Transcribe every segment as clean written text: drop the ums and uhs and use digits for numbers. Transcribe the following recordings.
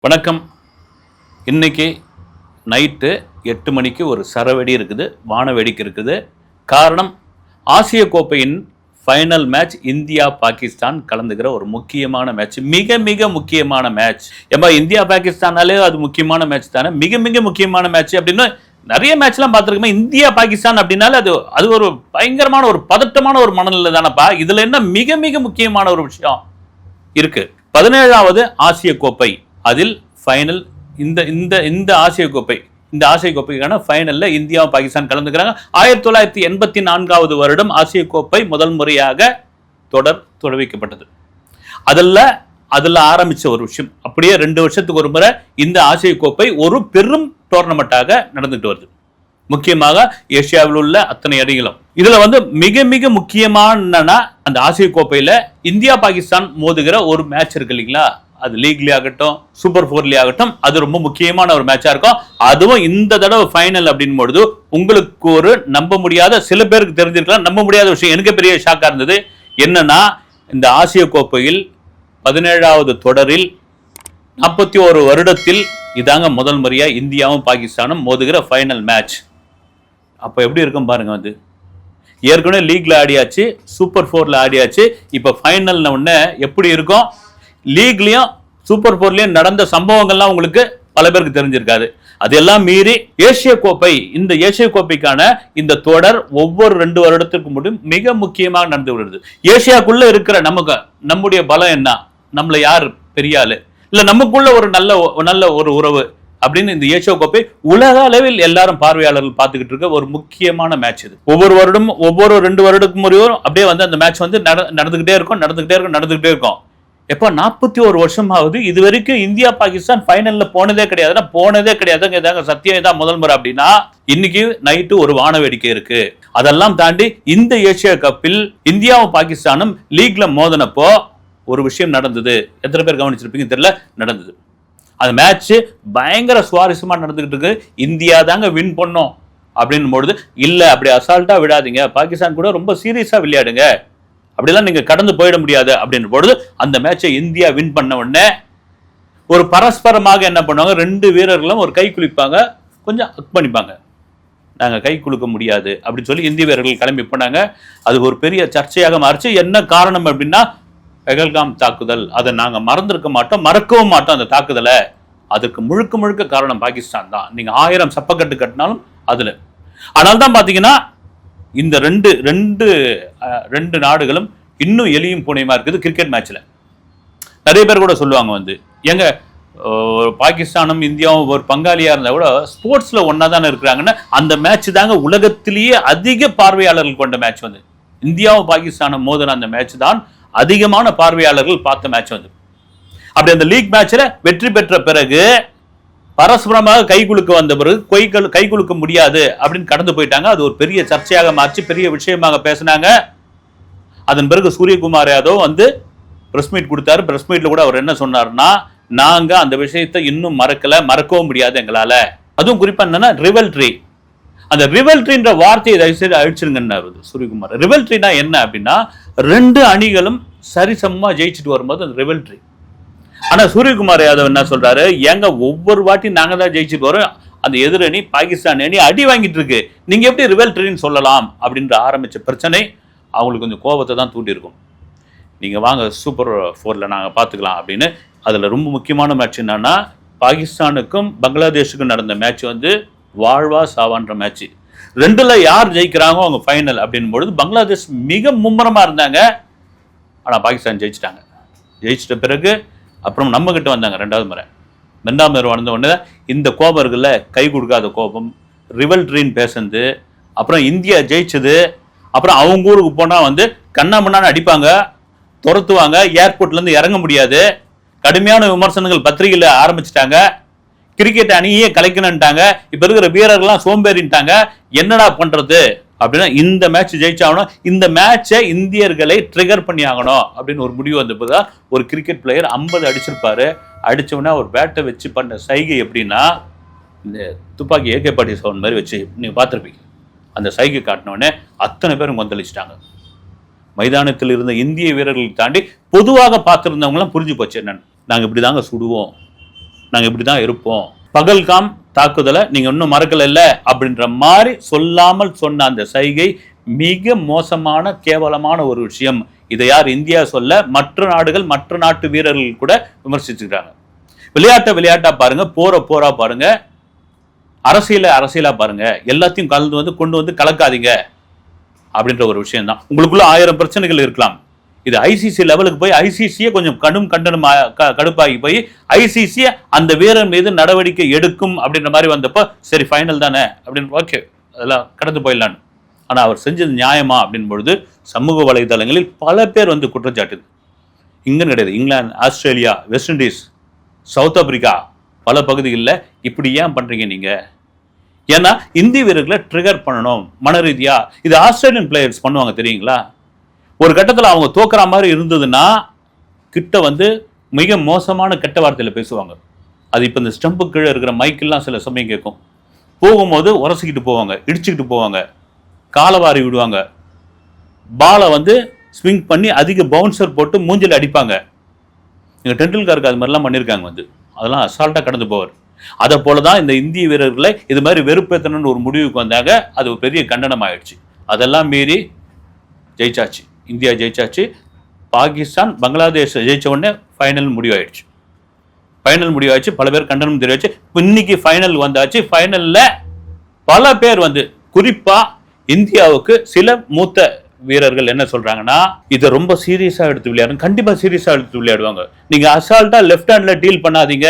வணக்கம். இன்னைக்கு நைட்டு 8 மணிக்கு ஒரு சரவெடி இருக்குது, வானவேடிக்கை இருக்குது. காரணம், ஆசிய கோப்பையின் ஃபைனல் மேட்ச் இந்தியா பாகிஸ்தான் கலந்துக்கிற ஒரு முக்கியமான மேட்ச். மிக மிக முக்கியமான மேட்ச். ஏம்பா இந்தியா பாகிஸ்தானாலே அது முக்கியமான மேட்ச் தானே. மிக மிக முக்கியமான மேட்ச் அப்படின்னு நிறைய மேட்ச்லாம் பார்த்துருக்கோம். இந்தியா பாகிஸ்தான் அப்படின்னாலே அது ஒரு பயங்கரமான ஒரு பதட்டமான ஒரு மனநிலை தானப்பா. இதுல என்ன மிக மிக முக்கியமான ஒரு விஷயம் இருக்கு. 17வது ஆசிய கோப்பை, அதில் ஃபைனல். இந்த ஆசிய கோப்பை, இந்த ஆசிய கோப்பைக்கான ஃபைனல்ல இந்தியாவும் பாகிஸ்தான் கலந்துக்கிறாங்க. 1984வது வருடம் ஆசிய கோப்பை முதல் முறையாக தொடர்விக்கப்பட்டது. அதில் ஆரம்பிச்ச ஒரு விஷயம் அப்படியே 2 வருஷத்துக்கு ஒரு முறை இந்த ஆசிய கோப்பை ஒரு பெரும் டோர்னமெண்டாக நடந்துட்டு வருது. முக்கியமாக ஏசியாவில் உள்ள அத்தனை அணிகளும். இதுல மிக மிக முக்கியமான அந்த ஆசிய கோப்பையில இந்தியா பாகிஸ்தான் மோதுகிற ஒரு மேட்ச் இருக்கு இல்லைங்களா. அது லீக்லி ஆகட்டும், சூப்பர் 4 ஆகட்டும், அது ரொம்ப முக்கியமான ஒரு மேட்சா இருக்கும். அதுவும் இந்த தடவை ஃபைனல் அப்படின் பொழுது உங்களுக்கு ஒரு நம்ப முடியாத, சில பேருக்கு தெரிஞ்சிருக்கலாம், நம்ப முடியாத விஷயம். எனக்கு பெரிய ஷாக்கா இருந்தது. என்னன்னா, இந்த ஆசிய கோப்பையில் 17வது தொடரில் 41 வருடத்தில் இதாங்க முதல் முறையா இந்தியாவும் பாகிஸ்தானும் மோதுகிற ஃபைனல் மேட்ச். அப்ப எப்படி இருக்கும் பாருங்க. ஏற்கனவே லீக்ல ஆடியாச்சு, சூப்பர் 4ல ஆடியாச்சு. இப்ப ஃபைனல் உடனே எப்படி இருக்கும்? லீக்லயும் சூப்பர் 4லயும் நடந்த சம்பவங்கள்லாம் உங்களுக்கு பல பேருக்கு தெரிஞ்சிருக்காது. அதெல்லாம் மீறி ஏசிய கோப்பை, இந்த ஏசிய கோப்பைக்கான இந்த தொடர் ஒவ்வொரு 2 வருடத்திற்கு முன்பு மிக முக்கியமாக நடந்து வருது. ஏசியாக்குள்ள இருக்கிற நம்முடைய பலம் என்ன, நம்மள யார் பெரிய ஆளு, இல்ல நமக்குள்ள ஒரு நல்ல ஒரு உறவு அப்படின்னு இந்த ஏசியா கோப்பை உலக அளவில் எல்லாரும் பார்வையாளர்கள் பார்த்துக்கிட்டு இருக்க ஒரு முக்கியமான மேட்ச் இது. ஒவ்வொரு வருடமும் ஒவ்வொரு 2 வருடத்துக்கு முறையும் அப்படியே அந்த மேட்ச் நடந்துகிட்டே இருக்கும். எப்ப 41 வருஷமாவது இது வரைக்கும் இந்தியா பாகிஸ்தான் ஃபைனல்ல போனதே கிடையாது. சத்தியம் இதான் முதல் முறை அப்படின்னா, இன்னைக்கு நைட்டு ஒரு வானவேடிக்கை இருக்கு. அதெல்லாம் தாண்டி இந்த ஏசியா கப்பில் இந்தியாவும் பாகிஸ்தானும் லீக்ல மோதனப்போ ஒரு விஷயம் நடந்தது. எத்தனை பேர் கவனிச்சிருப்பீங்க தெரியல, நடந்தது. அந்த மேட்ச் பயங்கர சுவாரஸ்யமா நடந்துகிட்டு இருக்கு. இந்தியா தாங்க வின் பண்ணோம் அப்படின்னு பொழுது, இல்ல அப்படி அசால்ட்டா விடாதீங்க, பாகிஸ்தான் கூட ரொம்ப சீரியஸா விளையாடுங்க, அப்படிலாம் நீங்க கடந்து போயிட முடியாது அப்படின்ற பொழுது அந்த மேட்சை இந்தியா வின் பண்ண உடனே ஒரு பரஸ்பரமாக என்ன பண்ணுவாங்க, 2 வீரர்களும் ஒரு கை குலுப்பாங்க, கொஞ்சம் அக் பண்ணிப்பாங்க. நாங்க கை குலுக்க முடியாது அப்படின்னு சொல்லி இந்திய வீரர்கள் கிளம்பி போனாங்க. அது ஒரு பெரிய சர்ச்சையாக மாறிச்சு. என்ன காரணம் அப்படின்னா, பெகல்காம் தாக்குதல். அதை நாங்க மறக்கவும் மாட்டோம் அந்த தாக்குதலை. அதுக்கு முழுக்க காரணம் பாகிஸ்தான் தான். நீங்க 1000 சப்பக்கட்டு கட்டினாலும் அதுல. ஆனால் தான் பாத்தீங்கன்னா, இந்த ரெண்டு நாடுகளும் இன்னும் எலியும் பூனையுமா இருக்குது கிரிக்கெட் மேட்ச்ல. நிறைய பேர் கூட சொல்லுவாங்க, எங்க பாகிஸ்தானும் இந்தியாவும் ஒரு பங்காளியா இருந்தா கூட ஸ்போர்ட்ஸ்ல ஒன்னா தானே இருக்கிறாங்கன்னு. அந்த மேட்ச் தாங்க உலகத்திலேயே அதிக பார்வையாளர்கள் கொண்ட மேட்ச். இந்தியாவும் பாகிஸ்தானும் மோதின அந்த மேட்ச் தான் அதிகமான பார்வையாளர்கள் பார்த்த மேட்ச். அப்படி அந்த லீக் மேட்ச்ல வெற்றி பெற்ற பிறகு பரஸ்பரமாக கை குலுக்க வந்த பிறகு கை குலுக்க முடியாது அப்படின்னு கடந்து போயிட்டாங்க. அது ஒரு பெரிய சர்ச்சையாக மாற்றி பெரிய விஷயமாக பேசினாங்க. அதன் பிறகு சூரியகுமார் யாதவ் பிரஸ் மீட் கொடுத்தாரு. பிரஸ் மீட்ல கூட அவர் என்ன சொன்னார்னா, நாங்க அந்த விஷயத்தை இன்னும் மறக்கவும் முடியாது எங்களால. அதுவும் குறிப்பா என்னன்னா ரிவல்ட்ரி. அந்த ரிவல்ட்ரின்ற வார்த்தையை தயவுசெய்து அழிச்சிருங்கன்னாரு சூரியகுமார். ரிவல்ட்ரினா என்ன அப்படின்னா, 2 அணிகளும் சரிசமமா ஜெயிச்சுட்டு வரும்போது அந்த ரிவல்ட்ரி. ஆனா சூரியகுமார் யாதவ் என்ன சொல்றாரு, ஏங்க ஒவ்வொரு வாட்டி நாங்க தான் ஜெயிச்சுட்டு வரோம், அந்த எதிரணி பாகிஸ்தான் அணி அடி வாங்கிட்டு இருக்கு, நீங்க எப்படி ரிவல்ட்ரின்னு சொல்லலாம் அப்படின்ற ஆரம்பிச்ச பிரச்சனை அவங்களுக்கு கொஞ்சம் கோபத்தை தான் தூண்டி இருக்கும். நீங்க வாங்க சூப்பர் 4ல நாங்க பாத்துக்கலாம் அப்படின்னு. அதுல ரொம்ப முக்கியமான மேட்ச் என்னன்னா, பாகிஸ்தானுக்கும் பங்களாதேஷுக்கும் நடந்த மேட்ச் வாழ்வா சாவான்ற மேட்ச். 2ல யார் ஜெயிக்கிறாங்க அவங்க ஃபைனல் அப்படின் பொழுது பங்களாதேஷ் மிக மும்முரமா இருந்தாங்க. ஆனா பாகிஸ்தான் ஜெயிச்சிட்டாங்க. ஜெயிச்சிட்ட பிறகு அப்புறம் நம்ம கிட்ட வந்தாங்க 2வது முறை வந்த உடனே இந்த கோபம் இருக்குல்ல, கை கொடுக்காத கோபம், ரிவல்ட்ரின்னு பேசுறது, அப்புறம் இந்தியா ஜெயிச்சது, அப்புறம் அவங்க ஊருக்கு போனா கண்ணாமண்ணான்னு அடிப்பாங்க, துரத்துவாங்க, ஏர்போர்ட்ல இருந்து இறங்க முடியாது, கடுமையான விமர்சனங்கள் பத்திரிகையில ஆரம்பிச்சுட்டாங்க, கிரிக்கெட் அணியே கலைக்கணும்ட்டாங்க, இப்ப இருக்கிற வீரர்கள்லாம் சோம்பேறின்ட்டாங்க, என்னடா பண்றது அப்படின்னா இந்த மேட்ச் ஜெயிச்சாகணும், இந்த மேட்சை இந்தியர்களை ட்ரிகர் பண்ணி ஆகணும் அப்படின்னு ஒரு முடிவு வந்தப்போதான் ஒரு கிரிக்கெட் பிளேயர் 50 அடிச்சிருப்பாரு. அடிச்சவொடனே ஒரு பேட்டை வச்சு பண்ண சைகை எப்படின்னா, இந்த துப்பாக்கி AK-47 மாதிரி வச்சு நீங்க பார்த்துருப்பீங்க. அந்த சைகை காட்டினோடனே அத்தனை பேரும் கொந்தளிச்சிட்டாங்க. மைதானத்தில் இருந்த இந்திய வீரர்களை தாண்டி பொதுவாக பார்த்துருந்தவங்களாம் புரிஞ்சு போச்சு என்னன்னு. நாங்கள் இப்படி தாங்க சுடுவோம், நாங்கள் இப்படி தான் இருப்போம். பகல்காம் தாக்குதலை நீங்கள் இன்னும் மறக்கல இல்லை அப்படின்ற மாதிரி சொல்லாமல் சொன்ன அந்த சைகை மிக மோசமான கேவலமான ஒரு விஷயம். இதை யார் இந்தியா சொல்ல, மற்ற நாடுகள் மற்ற நாட்டு வீரர்கள் கூட விமர்சிச்சுக்கிறாங்க. விளையாட்டா பாருங்க, போரா பாருங்க, அரசியலா பாருங்க, எல்லாத்தையும் கலந்து கொண்டு வந்து கலக்காதீங்க அப்படின்ற ஒரு விஷயம் தான். உங்களுக்குள்ள 1000 பிரச்சனைகள் இருக்கலாம். இது ஐசிசி லெவலுக்கு போய் ஐசிசியை கொஞ்சம் கண்டனம் கடுப்பாகி போய் ஐசிசி அந்த வீரர் மீது நடவடிக்கை எடுக்கும் அப்படின்ற மாதிரி வந்தப்போ சரி ஃபைனல் தானே அப்படின்னு ஓகே அதெல்லாம் கடந்து போயிடலான்னு. ஆனால் அவர் செஞ்சது நியாயமா அப்படின் பொழுது சமூக வலைதளங்களில் பல பேர் குற்றச்சாட்டுது. இங்கே கிடையாது, England, Australia, west Indies, south Africa பல பகுதிகளில் இப்படி ஏன் பண்ணுறீங்க நீங்கள்? ஏன்னா இந்திய வீரர்களை ட்ரிகர் பண்ணணும் மன ரீதியா. இது ஆஸ்திரேலியன் பிளேயர்ஸ் பண்ணுவாங்க தெரியுங்களா? ஒரு கட்டத்தில் அவங்க தோக்குற மாதிரி இருந்ததுன்னா கிட்ட மிக மோசமான கெட்ட வார்த்தையில் பேசுவாங்க. அது இப்போ இந்த ஸ்டம்பு கீழே இருக்கிற மைக்கெல்லாம் சில சமயம் கேட்கும். போகும்போது உரசிக்கிட்டு போவாங்க, இடிச்சுக்கிட்டு போவாங்க, காலவாரி விடுவாங்க, பாலை ஸ்விங் பண்ணி அதிக பவுன்சர் போட்டு மூஞ்சில் அடிப்பாங்க. இங்கே டெண்டுல்கருக்கு அது மாதிரிலாம் பண்ணியிருக்காங்க. அதெல்லாம் அசால்ட்டாக கடந்து போவார். அதை போல தான் இந்த இந்திய வீரர்களை இது மாதிரி வெறுப்பேற்றணும்னு ஒரு முடிவுக்கு வந்தாங்க. அது ஒரு பெரிய கண்டனம் ஆயிடுச்சு. அதெல்லாம் மீறி ஜெயிச்சாச்சு, இந்தியா ஜெயிச்சாச்சு. பாகிஸ்தான் பங்களாதேஷ் ஜெயிச்ச உடனே ஃபைனல் முடிவாயிடுச்சு. பல பேர் கண்டனம் தெரிவிச்சு. இன்னைக்கு ஃபைனல் வந்தாச்சு. ஃபைனலில் பல பேர் குறிப்பாக இந்தியாவுக்கு சில மூத்த வீரர்கள் என்ன சொல்றாங்கன்னா, இதை ரொம்ப சீரியஸா எடுத்து விளையாடுங்க. கண்டிப்பா சீரியஸா எடுத்து விளையாடுவாங்க. நீங்க அசால்ட்டா லெஃப்ட் ஹேண்ட்ல டீல் பண்ணாதீங்க.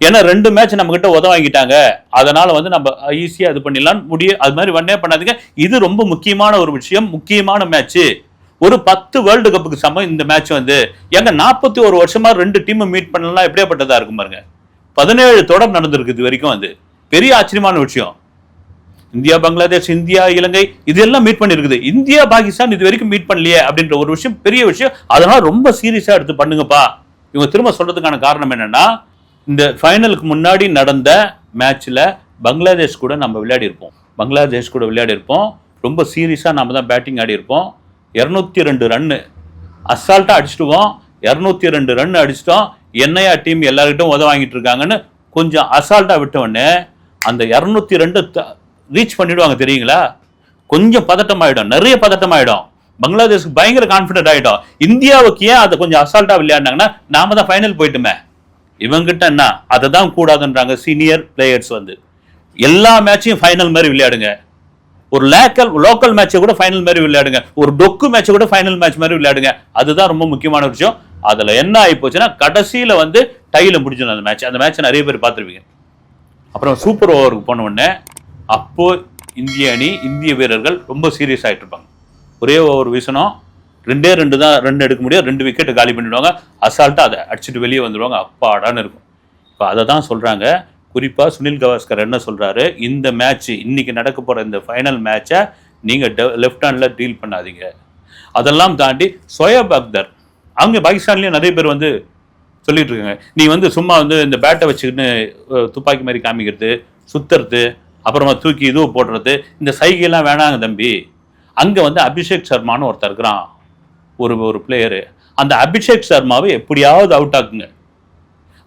ஏன்னா 2 மேட்ச் நம்ம கிட்ட உதவ வாங்கிட்டாங்க, அதனால நம்ம ஈஸியா இது பண்ணிடலாம் முடியும். அது மாதிரி வண்ணே பண்ணாதீங்க. இது ரொம்ப முக்கியமான ஒரு விஷயம், முக்கியமான மேட்ச். ஒரு 10 வேர்ல்டு கப்புக்கு சமம் இந்த மேட்ச். எங்க 41 வருஷமா 2 டீம் மீட் பண்ணலாம் எப்படியாப்பட்டதா இருக்கும் பாருங்க. 17 தொடர் நடந்திருக்கு இது வரைக்கும். பெரிய ஆச்சரியமான விஷயம். இந்தியா பங்களாதேஷ், இந்தியா இலங்கை இதெல்லாம் மீட் பண்ணிருக்குது. இந்தியா பாகிஸ்தான் இது வரைக்கும் மீட் பண்ணலையே அப்படின்ற ஒரு விஷயம் பெரிய விஷயம். அதனால ரொம்ப சீரியஸா எடுத்து பண்ணுங்கப்பா. இவங்க திரும்ப சொல்றதுக்கான காரணம் என்னன்னா, இந்த ஃபைனலுக்கு முன்னாடி நடந்த மேட்ச்ல பங்களாதேஷ் கூட நம்ம விளையாடி இருப்போம். ரொம்ப சீரியஸா நாம தான் பேட்டிங் ஆடி இருப்போம். 202 ரன்னு அசால்ட்டா அடிச்சிடுவோம். 202 ரன் அடிச்சிட்டோம். என்னையா டீம் எல்லார்கிட்டும் உதவ வாங்கிட்டு இருக்காங்கன்னு கொஞ்சம் அசால்ட்டா விட்டவொடனே அந்த 202 ரீச் பண்ணிடுவாங்க தெரியுங்களா? கொஞ்சம் பதட்டம் ஆயிடும், நிறைய பதட்டம் ஆயிடும். பங்களாதேஷ்க்கு பயங்கர கான்பிடன்ட் ஆயிடும். இந்தியாவுக்கு ஏன் அதை கொஞ்சம் அசால்ட்டா விளையாடினாங்கன்னா, நாம தான் ஃபைனல் போயிட்டுமே. இவங்கிட்ட என்ன அதை தான் கூடாதுன்றாங்க சீனியர் பிளேயர்ஸ். எல்லா மேட்சையும் ஃபைனல் மாதிரி விளையாடுங்க. ஒரு லோக்கல் மேட்சை கூட ஃபைனல் மாதிரி விளையாடுங்க. ஒரு டொக்கு மேட்சை கூட ஃபைனல் மேட்ச் மாதிரி விளையாடுங்க. அதுதான் ரொம்ப முக்கியமான விஷயம். அதுல என்ன ஆகி போச்சுன்னா, கடைசியில டைல முடிஞ்சிடும் அந்த மேட்ச். அந்த மேட்ச் நிறைய பேர் பார்த்துருப்பீங்க. அப்புறம் சூப்பர் ஓவருக்கு போன உடனே அப்போ இந்திய அணி, இந்திய வீரர்கள் ரொம்ப சீரியஸ் ஆகிட்டு இருப்பாங்க. ஒரே ஓவர் வீசணும், 2 தான் ரன் எடுக்க முடியும், 2 விக்கெட் காலி பண்ணிடுவாங்க. அசால்ட்டா அதை அடிச்சுட்டு வெளியே வந்துடுவாங்க. அப்பாடான்னு இருக்கும். இப்போ அதை தான் சொல்றாங்க. குறிப்பாக சுனில் கவாஸ்கர் என்ன சொல்றாரு, இந்த மேட்ச் இன்னைக்கு நடக்க போற இந்த ஃபைனல் மேட்சை நீங்க லெஃப்ட் ஹேண்ட்ல டீல் பண்ணாதீங்க. அதெல்லாம் தாண்டி சோயப் அக்தர், அவங்க பாகிஸ்தான்லயும் நிறைய பேர் சொல்லிட்டு இருக்காங்க, நீ சும்மா இந்த பேட்டை வச்சுக்கிட்டு துப்பாக்கி மாதிரி காமிக்கிறது, சுத்துறது, அப்புறமா தூக்கி இதுவும் போடுறது, இந்த சைகையெல்லாம் வேணாங்க தம்பி. அங்கே அபிஷேக் சர்மான்னு ஒருத்தர் இருக்கிறான், ஒரு பிளேயரு. அந்த அபிஷேக் சர்மாவை எப்படியாவது அவுட் ஆக்குங்க.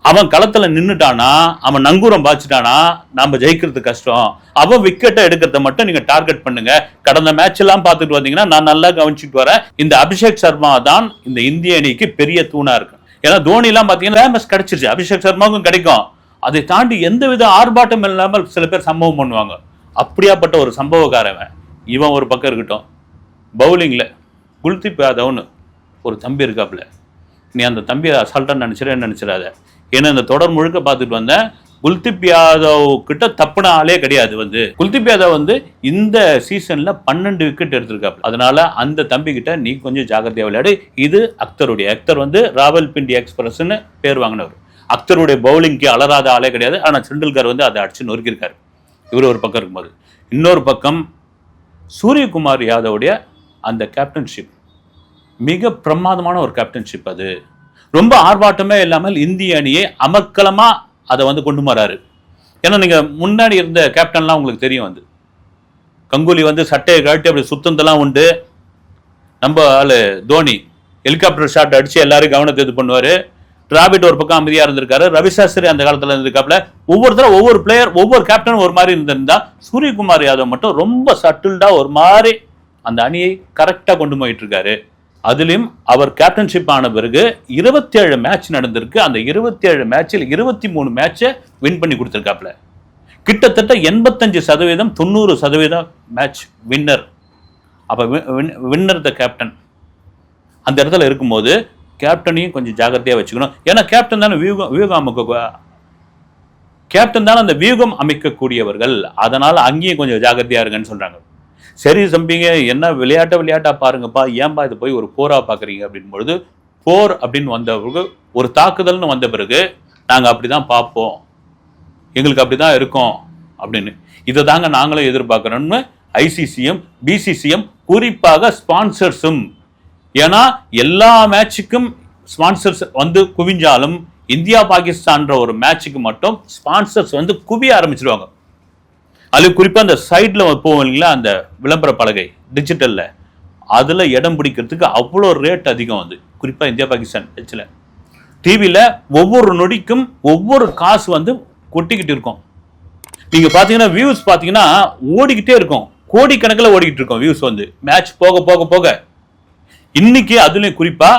அவன் களத்தில் நின்றுட்டானா, அவன் நங்கூரம் பாய்ச்சிட்டானா நம்ம ஜெயிக்கிறது கஷ்டம். அவன் விக்கெட்டை எடுக்கிறத மட்டும் நீங்கள் டார்கெட் பண்ணுங்க. கடந்த மேட்ச் எல்லாம் பார்த்துட்டு வந்தீங்கன்னா நான் நல்லா கவனிச்சுட்டு வரேன். இந்த அபிஷேக் சர்மா தான் இந்த இந்திய அணிக்கு பெரிய தூணா இருக்கு. ஏன்னா தோனிலாம் பார்த்தீங்கன்னா ரேமஸ் கிடைச்சிருச்சு, அபிஷேக் சர்மாவுக்கும் கிடைக்கும். அதை தாண்டி எந்தவித ஆர்ப்பாட்டம் இல்லாமல் சில பேர் சம்பவம் பண்ணுவாங்க. அப்படியாப்பட்ட ஒரு சம்பவக்காரவன் இவன் ஒரு பக்கம் இருக்கட்டும். பவுலிங்கில் குல்தீப் யாதவ்னு ஒரு தம்பி இருக்காப்புல. நீ அந்த தம்பியை அசால்ட்டாக நினச்சிடாத. ஏன்னா இந்த தொடர் முழுக்க பார்த்துட்டு வந்தேன், குல்தீப் யாதவ் கிட்ட தப்புன ஆளே கிடையாது. குல்தீப் யாதவ் இந்த சீசன்ல 12 விக்கெட் எடுத்திருக்காப்புல. அதனால அந்த தம்பி கிட்ட நீ கொஞ்சம் ஜாகிரதையா விளையாடு. இது அக்தர் ராவல்பிண்டி எக்ஸ்பிரஸ்ன்னு பேர் வாங்கினவர். அக்தருடைய பவுலிங்க்கு அலராத ஆளே கிடையாது. ஆனால் டெண்டுல்கர் அதை அடிச்சு நொறுக்கியிருக்காரு. இவர் ஒரு பக்கம் இருக்கும்போது, இன்னொரு பக்கம் சூரியகுமார் யாதவுடைய அந்த கேப்டன்ஷிப் மிக பிரமாதமான ஒரு கேப்டன்ஷிப். அது ரொம்ப ஆர்ப்பாட்டமே இல்லாமல் இந்திய அணியை அமர்க்கலமா அதை கொண்டு வராரு. ஏன்னா நீங்க முன்னாடி இருந்த கேப்டன்லாம் உங்களுக்கு தெரியும். கங்குலி சட்டையை கழட்டி அப்படி சுத்தந்தெல்லாம் உண்டு. நம்ம ஆளு தோனி ஹெலிகாப்டர் ஷாட் அடிச்சு எல்லாரும் கவனத்தை இது பண்ணுவாரு. டிராவிட் ஒரு பக்கம் அமைதியா இருந்திருக்காரு, ரவி சாஸ்திரி அந்த காலத்துல இருந்திருக்காப்ல. ஒவ்வொருத்தரும் ஒவ்வொரு பிளேயர் ஒவ்வொரு கேப்டன் ஒரு மாதிரி இருந்திருந்தா, சூரியகுமார் யாதவ் மட்டும் ரொம்ப சட்டில்டா ஒரு மாதிரி அந்த அணியை கரெக்டா கொண்டு போயிட்டு இருக்காரு. அதுலயும் அவர் கேப்டன்ஷிப் ஆன பிறகு 27 மேட்ச் நடந்திருக்கு. அந்த 27 மேட்சில் 23 மேட்சை வின் பண்ணி கொடுத்திருக்காப்ல. கிட்டத்தட்ட 85% 90% மேட்ச் வின்னர். அப்ப வின்னர் த கேப்டன் அந்த இடத்துல இருக்கும்போது கேப்டனையும் கொஞ்சம் ஜாகிரதையா வச்சுக்கணும். ஏன்னா கேப்டன் தானே கேப்டன் தானே அந்த வியூகம் அமைக்கக்கூடியவர்கள். அதனால அங்கேயும் கொஞ்சம் ஜாகிரதையா இருங்கன்னு சொல்றாங்க. சரி தம்பிங்க, என்ன விளையாட்டா பாருங்கப்பா, ஏன்பா இது போய் ஒரு போரா பாக்குறீங்க அப்படின் பொழுது, போர் அப்படின்னு வந்த பிறகு, ஒரு தாக்குதல்னு வந்த பிறகு நாங்க அப்படிதான் பார்ப்போம், எங்களுக்கு அப்படிதான் இருக்கும் அப்படின்னு. இதை தாங்க நாங்களும் எதிர்பார்க்கிறோம்னு ஐசிசியும் பிசிசியும் குறிப்பாக ஸ்பான்சர்ஸும். ஏன்னா எல்லா மேட்சுக்கும் ஸ்பான்சர்ஸ் வந்து குவிஞ்சாலும் இந்தியா பாகிஸ்தான் ஒரு மேட்சுக்கு மட்டும் ஸ்பான்சர்ஸ் வந்து குவிய ஆரம்பிச்சிருவாங்க. அது குறிப்பா அந்த சைட்ல போவோம் இல்லைங்களா, அந்த விளம்பர பலகை டிஜிட்டல்ல, அதுல இடம் பிடிக்கிறதுக்கு அவ்வளோ ரேட் அதிகம். வந்து குறிப்பா இந்தியா பாகிஸ்தான் மேட்ச்ல டிவியில ஒவ்வொரு நொடிக்கும் ஒவ்வொரு காசு வந்து கொட்டிக்கிட்டு இருக்கும். நீங்க பாத்தீங்கன்னா வியூஸ் பாத்தீங்கன்னா ஓடிக்கிட்டே இருக்கும், கோடிக்கணக்கில் ஓடிக்கிட்டு இருக்கும் வியூஸ் வந்து மேட்ச் போக போக போக. இன்னைக்கு அதுலயும் குறிப்பா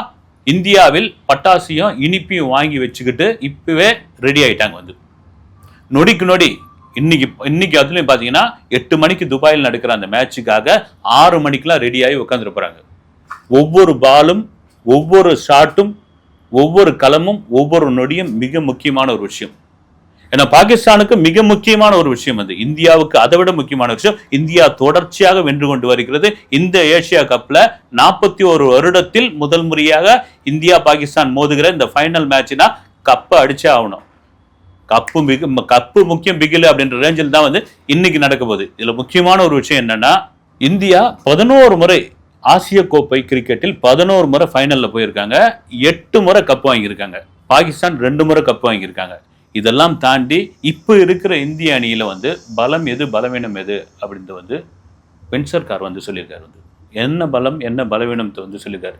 இந்தியாவில் பட்டாசியும் இனிப்பையும் வாங்கி வச்சுக்கிட்டு இப்பவே ரெடி ஆயிட்டாங்க. வந்து நொடிக்கு நொடி இன்னைக்கு அதுலயும் பாத்தீங்கன்னா 8 மணிக்கு துபாயில் நடக்கிற அந்த மேட்சுக்காக 6 மணிக்கெல்லாம் ரெடி ஆகி உட்காந்துட்டு போறாங்க. ஒவ்வொரு பாலும் ஒவ்வொரு ஷாட்டும் ஒவ்வொரு களமும் ஒவ்வொரு நொடியும் மிக முக்கியமான ஒரு விஷயம். ஏன்னா பாகிஸ்தானுக்கு மிக முக்கியமான ஒரு விஷயம் அது, இந்தியாவுக்கு அதை விட முக்கியமான விஷயம். இந்தியா தொடர்ச்சியாக வென்று கொண்டு வருகிறது. இந்த ஏசியா கப்ல 41 வருடத்தில் முதல் முறையாக இந்தியா பாகிஸ்தான் மோதுகிற இந்த ஃபைனல் மேட்ச்னா கப்பை அடிச்சே ஆகணும். கப்பு முக்கியம் பிகில் அப்படின்ற ரேஞ்சில் தான் வந்து இன்னைக்கு நடக்க போகுது. இதுல முக்கியமான ஒரு விஷயம் என்னன்னா, இந்தியா 11 முறை ஆசிய கோப்பை கிரிக்கெட்டில் 11 முறை ஃபைனல்ல போயிருக்காங்க, 8 முறை கப் வாங்கியிருக்காங்க. பாகிஸ்தான் 2 முறை கப் வாங்கியிருக்காங்க. இதெல்லாம் தாண்டி இப்ப இருக்கிற இந்திய அணியில வந்து பலம் எது பலவீனம் எது அப்படின்ட்டு வந்து வென்சர்கார் வந்து சொல்லியிருக்காரு. வந்து என்ன பலம் என்ன பலவீனத்தை வந்து சொல்லியிருக்காரு.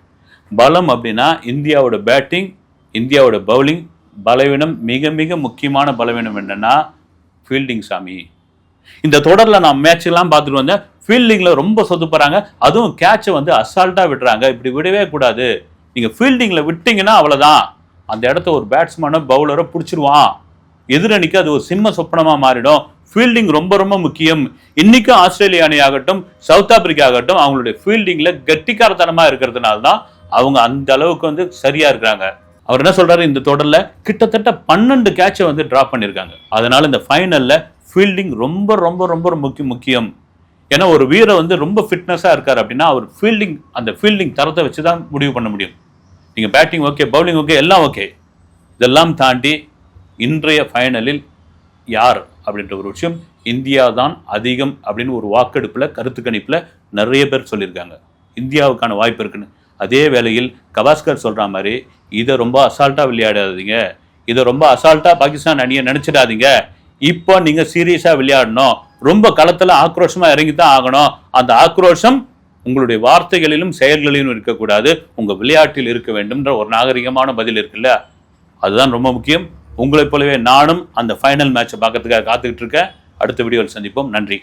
பலம் அப்படின்னா இந்தியாவோட பேட்டிங், இந்தியாவோட பவுலிங். பலவீனம், மிக மிக முக்கியமான பலவீனம் என்னன்னா ஃபீல்டிங் சாமி. இந்த தொடர்ல நான் மேட்ச் எல்லாம் பார்த்துட்டு வந்தேன், ஃபீல்டிங்ல ரொம்ப சொதுப்புறாங்க. அதுவும் கேட்சை வந்து அசால்ட்டா விடுறாங்க. இப்படி விடவே கூடாது. நீங்க ஃபீல்டிங்ல விட்டீங்கன்னா அவ்வளவுதான், அந்த இடத்த ஒரு பேட்ஸ்மேனோ பவுலரோ பிடிச்சிருவான், எதிரணிக்கு அது ஒரு சிம்ம சொப்பனமா மாறிடும். ஃபீல்டிங் ரொம்ப ரொம்ப முக்கியம். இன்னைக்கும் ஆஸ்திரேலியா அணி ஆகட்டும், சவுத் ஆப்பிரிக்கா ஆகட்டும், அவங்களுடைய ஃபீல்டிங்ல கெட்டிக்காரத்தனமா இருக்கிறதுனால தான் அவங்க அந்த அளவுக்கு வந்து சரியா இருக்கிறாங்க. அவர் என்ன சொல்றாரு, இந்த தொடர்ல கிட்டத்தட்ட 12 கேட்சை வந்து டிராப் பண்ணியிருக்காங்க. அதனால இந்த ஃபைனல்ல ஃபீல்டிங் ரொம்ப ரொம்ப ரொம்ப முக்கியம். ஏன்னா ஒரு வீரர் வந்து ரொம்ப ஃபிட்னஸா இருக்காரு அப்படின்னா அவர் ஃபீல்டிங், அந்த ஃபீல்டிங் தரத்தை வச்சு தான் முடிவு பண்ண முடியும். நீங்க பேட்டிங் ஓகே, பவுலிங் ஓகே, எல்லாம் ஓகே. இதெல்லாம் தாண்டி இன்றைய ஃபைனலில் யார் அப்படின்ற ஒரு விஷயம், இந்தியா தான் அதிகம் அப்படின்னு ஒரு வாக்கெடுப்புல கருத்து கணிப்புல நிறைய பேர் சொல்லியிருக்காங்க இந்தியாவுக்கான வாய்ப்பு இருக்குன்னு. அதே வேளையில் கவாஸ்கர் சொல்ற மாதிரி இதை ரொம்ப அசால்ட்டா விளையாடாதீங்க, இதை ரொம்ப அசால்ட்டா பாகிஸ்தான் அணியை நினைச்சிடாதீங்க. இப்போ நீங்க சீரியஸா விளையாடணும், ரொம்ப களத்துல ஆக்ரோஷமா இறங்கி தான் ஆகணும். அந்த ஆக்ரோஷம் உங்களுடைய வார்த்தைகளிலும் செயல்களிலும் இருக்கக்கூடாது, உங்க விளையாட்டில் இருக்க வேண்டும்ன்ற ஒரு நாகரிகமான பதில் இருக்குல்ல, அதுதான் ரொம்ப முக்கியம். உங்களைப் போலவே நானும் அந்த ஃபைனல் மேட்சை பார்க்கறதுக்காக காத்துக்கிட்டு இருக்கேன். அடுத்த வீடியோவில் சந்திப்போம். நன்றி.